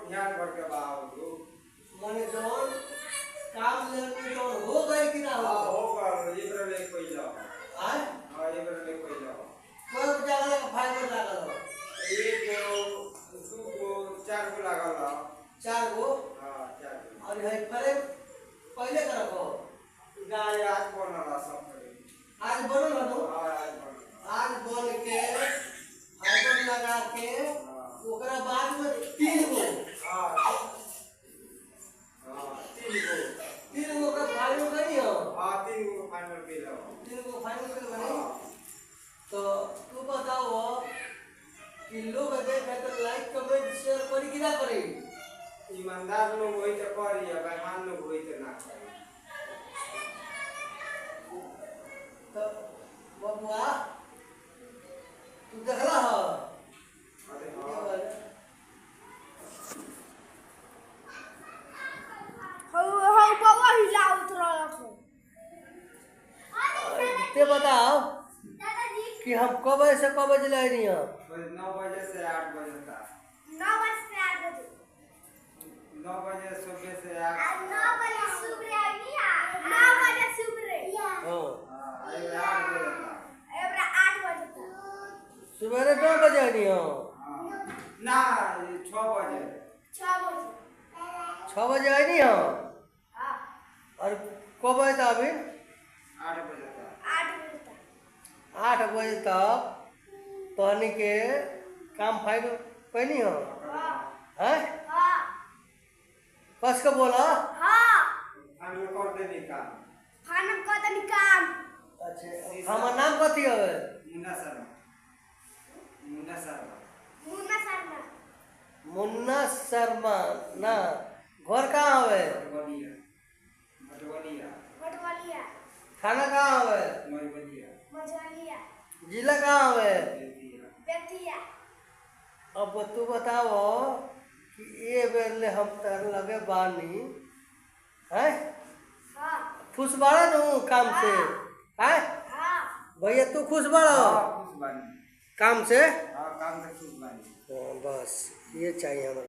ध्यान भर के बाहर दो माने जौन काम लेनी तो हो गए कि ना हां हो हो कर ये बरे ले कोई जाओ हां हां ये बरे ले कोई जाओ कोई जगह का फाइबर लागल हो एक गो दू गो चार गो लागल हो चार गो हां चार गो और है पहले पहले का रखो गाय आज बनला सब करे आज बनल हो हां आज बनला आज बन के फाइबर लगा के ओकरा बाद में तीन गो हां तीन गो का फाइबर नहीं हो हां तीन गो फाइनल पे लो तीन गो फाइबर के बने तो तू बताओ कि लोग देखे तो लाइक कमेंट शेयर करी कि ना करी ईमानदार लोग होई तो करी बेईमान लोग होई तो ना करी तो बबुआ तू देखला हो अरे क्या हां बोले हो बाबा हिला उतरा रखो ते बताओ कि हम कब बजे से कब बजे ले रही हैं 9 बजे से 8 बजे तक 9 बजे से 8 बजे 9 बजे सुबह से 8 9 बजे सुबह नहीं 9 बजे सुबह हाँ अरे 8 बजे तक एबरा 8 बजे तक सवेरे 9 बजे नहीं हो ना 6 बजे 6 बजे 6 बजे आई नहीं हो हां और कब बजे तक अभी 8 बजे तक 8 बजे तक 8 बजे तक तहनी के काम फाइल पहनी हो हां हैं हां कस के बोला हां हम कर देनी काम खाना का तनी काम अच्छा हमार नाम कथी है मुन्ना शर्मा मुन्ना शर्मा मुन्ना शर्मा मुन्ना शर्मा ना घर कहाँ हवे मटवलिया मटवलिया बटवालिया थाना कहाँ हवे मरवलिया मजवालिया जिला कहाँ हवे बेतिया अब तू बताओ कि ये बेले हम तर लगे बानी हैं हां खुश बाड़ा नू काम से हैं हां भैया तू खुश बाड़ा हां खुश बानी काम से हां काम से खुश बानी बस ये चाहिए हमें।